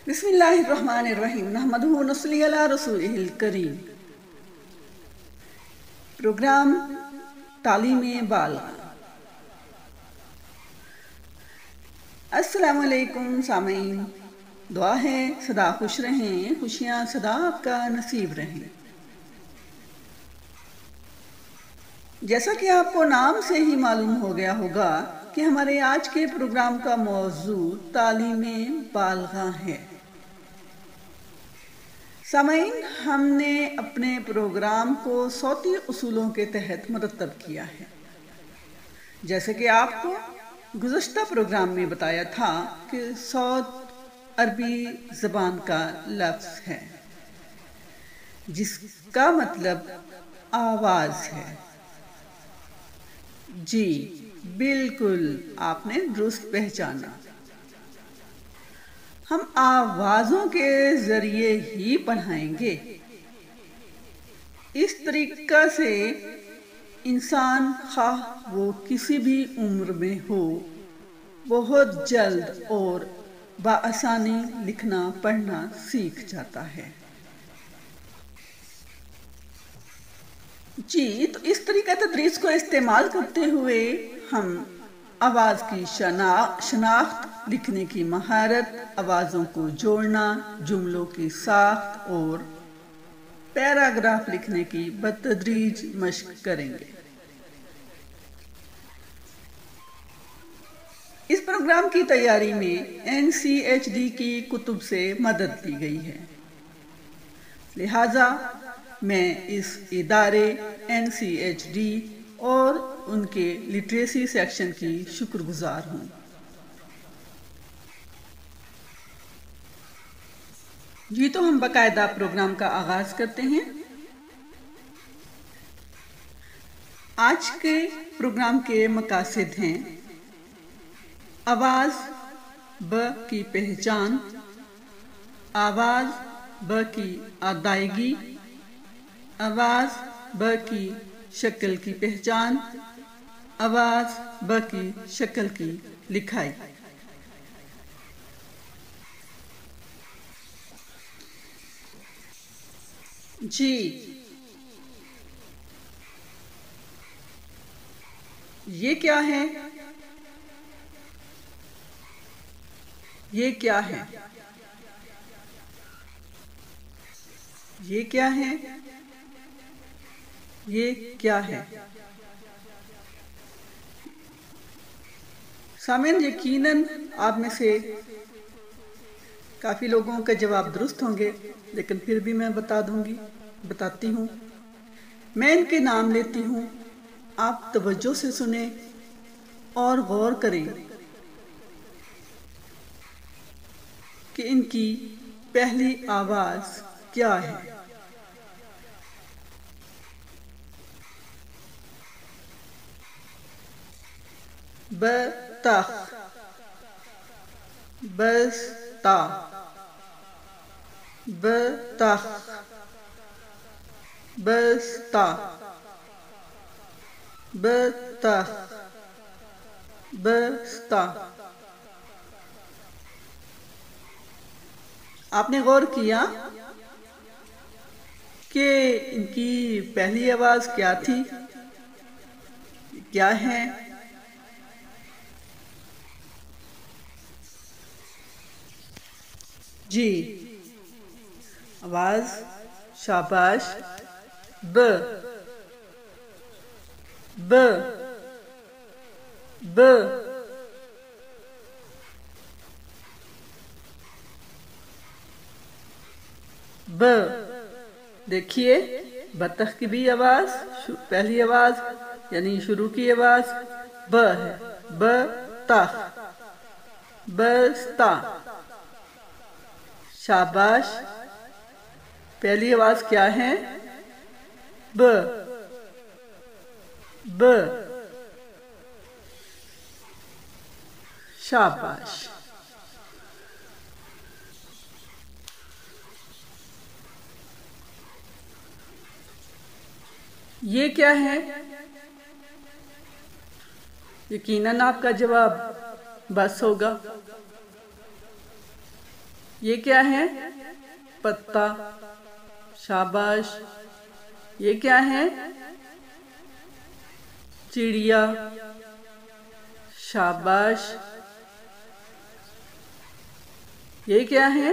بسم اللہ الرحمن الرحیم نحمدہ و نصلی علی رسولہ الکریم۔ پروگرام تعلیم بالغ۔ السلام علیکم سامعین، دعا ہے سدا خوش رہیں، خوشیاں سدا آپ کا نصیب رہیں۔ جیسا کہ آپ کو نام سے ہی معلوم ہو گیا ہوگا کہ ہمارے آج کے پروگرام کا موضوع تعلیم بالغاں ہے۔ سامعین، ہم نے اپنے پروگرام کو صوتی اصولوں کے تحت مرتب کیا ہے۔ جیسے کہ آپ کو گزشتہ پروگرام میں بتایا تھا کہ صوت عربی زبان کا لفظ ہے جس کا مطلب آواز ہے۔ جی بالکل، آپ نے درست پہچانا۔ ہم آوازوں کے ذریعے ہی پڑھائیں گے۔ اس طریقہ سے انسان خواہ وہ کسی بھی عمر میں ہو، بہت جلد اور بآسانی لکھنا پڑھنا سیکھ جاتا ہے۔ جی، تو اس طریقہ تدریس کو استعمال کرتے ہوئے ہم آواز کی شناخت، لکھنے کی مہارت، آوازوں کو جوڑنا، جملوں کی ساخت اور پیراگراف لکھنے کی بتدریج مشق کریں گے۔ اس پروگرام کی تیاری میں NCHD کی کتب سے مدد لی گئی ہے، لہٰذا میں اس ادارے NCHD اور ان کے لٹریسی سیکشن کی شکر گزار ہوں۔ جی، تو ہم باقاعدہ پروگرام کا آغاز کرتے ہیں۔ آج کے پروگرام کے مقاصد ہیں: آواز ب کی پہچان، آواز ب کی ادائیگی، آواز ب کی شکل کی پہچان، آواز ب کی شکل کی لکھائی۔ جی، یہ کیا ہے؟ یہ کیا ہے؟ یہ کیا ہے؟ یہ کیا ہے؟ سامعین، یقیناً آپ میں سے کافی لوگوں کا جواب درست ہوں گے، لیکن پھر بھی میں بتاتی ہوں۔ میں ان کے نام لیتی ہوں، آپ توجہ سے سنیں اور غور کریں کہ ان کی پہلی آواز کیا ہے۔ بطخ، بستا، بطخ، بستا، بطخ، بستا۔ آپ نے غور کیا کہ ان کی پہلی آواز کیا تھی؟ کیا ہے؟ جی، آواز شاباش، ب، ب، ب، ب۔ دیکھیے، بطخ کی بھی آواز، پہلی آواز یعنی شروع کی آواز ب ہے۔ بطخ، بستا۔ شاباش، پہلی آواز کیا ہے؟ ب، ب۔ شاباش۔ یہ کیا ہے؟ یقیناً آپ کا جواب بس ہوگا۔ یہ کیا ہے؟ پتا، شاباش۔ یہ کیا ہے؟ چڑیا، شاباش۔ یہ کیا ہے؟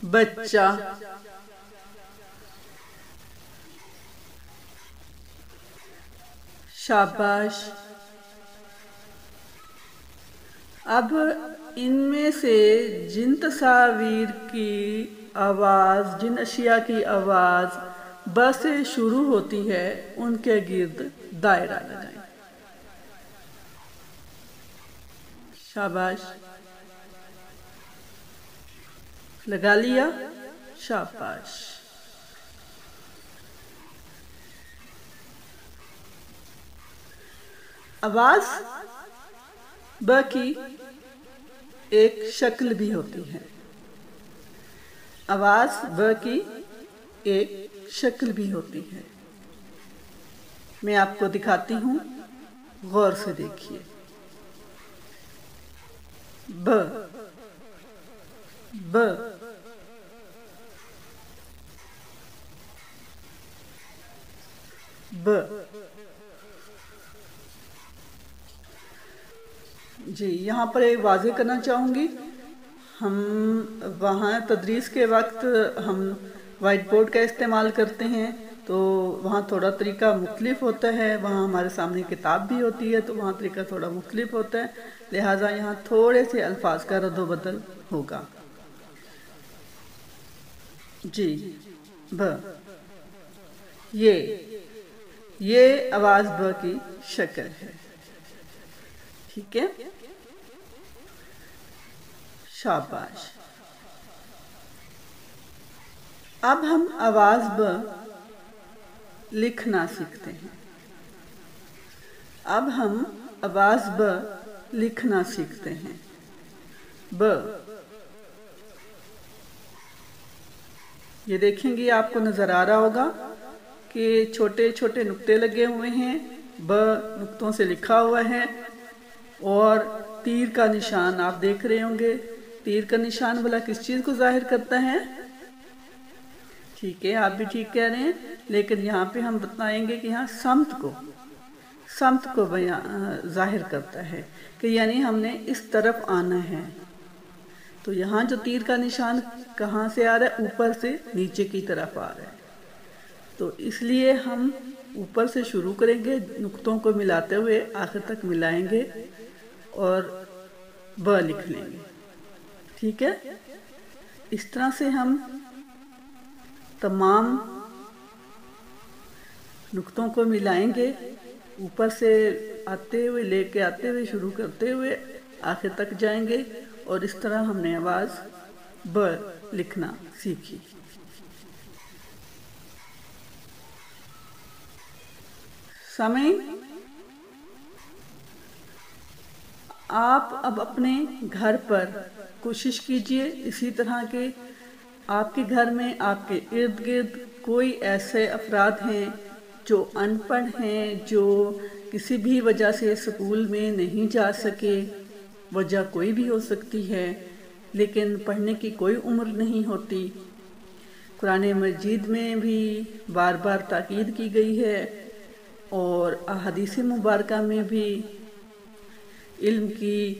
بچہ، شاباش۔ اب ان میں سے جن تصاویر کی آواز، جن اشیاء کی آواز ب سے شروع ہوتی ہے ان کے گرد دائرہ لگائیں۔ شاباش، لگا لیا؟ شاباش۔ آواز ب کی ایک شکل بھی ہوتی ہے، آواز ب کی ایک شکل بھی ہوتی ہے۔ میں آپ کو دکھاتی ہوں، غور سے دیکھیے۔ ب، ب، ب۔ جی، یہاں پر ایک واضح کرنا چاہوں گی، ہم وہاں تدریس کے وقت ہم وائٹ بورڈ کا استعمال کرتے ہیں تو وہاں تھوڑا طریقہ مختلف ہوتا ہے، وہاں ہمارے سامنے کتاب بھی ہوتی ہے تو وہاں طریقہ تھوڑا مختلف ہوتا ہے، لہٰذا یہاں تھوڑے سے الفاظ کا رد و بدل ہوگا۔ جی، ب، یہ آواز ب کی شکل ہے، ٹھیک ہے؟ شاباش۔ اب ہم آواز ب لکھنا سیکھتے ہیں۔ اب ہم آواز ب لکھنا سیکھتے ہیں۔ ب، یہ دیکھیں گے آپ کو نظر آ رہا ہوگا کہ چھوٹے چھوٹے نقطے لگے ہوئے ہیں، ب نقطوں سے لکھا ہوا ہے، اور تیر کا نشان آپ دیکھ رہے ہوں گے۔ تیر کا نشان بھلا کس چیز کو ظاہر کرتا ہے؟ ٹھیک ہے، آپ بھی ٹھیک کہہ رہے ہیں، لیکن یہاں پہ ہم بتائیں گے کہ یہاں سمت کو ظاہر کرتا ہے کہ یعنی ہم نے اس طرف آنا ہے۔ تو یہاں جو تیر کا نشان کہاں سے آ رہا ہے؟ اوپر سے نیچے کی طرف آ رہا ہے، تو اس لیے ہم اوپر سے شروع کریں گے، نقطوں کو ملاتے ہوئے آخر تک ملائیں گے اور ب لکھ لیں گے، ٹھیک ہے؟ اس طرح سے ہم تمام نقطوں کو ملائیں گے، اوپر سے آتے ہوئے، لے کے آتے ہوئے، شروع کرتے ہوئے آخر تک جائیں گے، اور اس طرح ہم نے آواز ب لکھنا سیکھی۔ سامعین، آپ اب اپنے گھر پر کوشش کیجئے اسی طرح کے آپ کے گھر میں، آپ کے ارد گرد کوئی ایسے افراد ہیں جو ان پڑھ ہیں، جو کسی بھی وجہ سے اسکول میں نہیں جا سکے، وجہ کوئی بھی ہو سکتی ہے، لیکن پڑھنے کی کوئی عمر نہیں ہوتی۔ قرآن مجید میں بھی بار بار تاکید کی گئی ہے اور احادیث مبارکہ میں بھی علم کی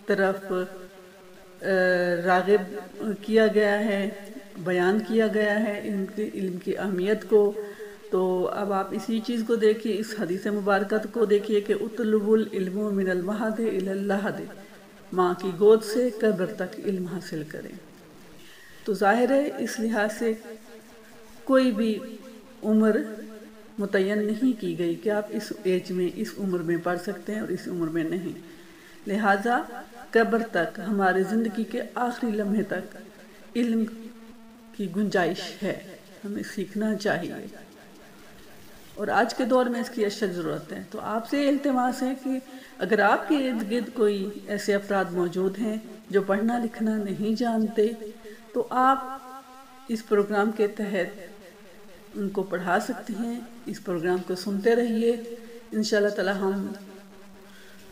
طرف راغب کیا گیا ہے، بیان کیا گیا ہے علم کی اہمیت کو۔ تو اب آپ اسی چیز کو دیکھیے، اس حدیث مبارکہ کو دیکھیے کہ اطلبوا العلم من المہد الی اللحد، ماں کی گود سے قبر تک علم حاصل کریں۔ تو ظاہر ہے اس لحاظ سے کوئی بھی عمر متعین نہیں کی گئی کہ آپ اس ایج میں، اس عمر میں پڑھ سکتے ہیں اور اس عمر میں نہیں، لہٰذا قبر تک، ہمارے زندگی کے آخری لمحے تک علم کی گنجائش ہے، ہمیں سیکھنا چاہیے، اور آج کے دور میں اس کی اشد ضرورت ہے۔ تو آپ سے التماس ہے کہ اگر آپ کے ارد گرد کوئی ایسے افراد موجود ہیں جو پڑھنا لکھنا نہیں جانتے، تو آپ اس پروگرام کے تحت ان کو پڑھا سکتے ہیں، اس پروگرام کو سنتے رہیے، انشاءاللہ تعالی ہم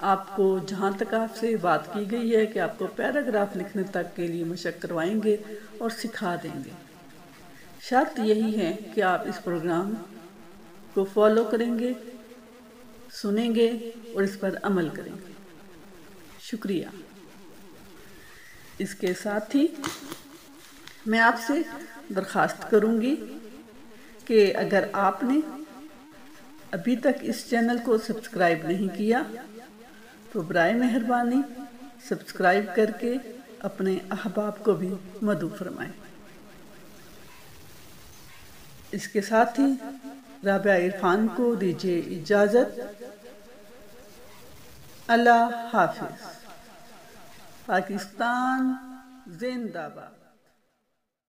آپ کو جہاں تک آپ سے بات کی گئی ہے کہ آپ کو پیراگراف لکھنے تک کے لیے مشق کروائیں گے اور سکھا دیں گے۔ شرط یہی ہے کہ آپ اس پروگرام کو فالو کریں گے، سنیں گے اور اس پر عمل کریں گے۔ شکریہ۔ اس کے ساتھ ہی میں آپ سے درخواست کروں گی کہ اگر آپ نے ابھی تک اس چینل کو سبسکرائب نہیں کیا تو برائے مہربانی سبسکرائب کر کے اپنے احباب کو بھی مدعو فرمائیں۔ اس کے ساتھ ہی رابعہ عرفان کو دیجیے اجازت۔ اللہ حافظ۔ پاکستان زندہ باد۔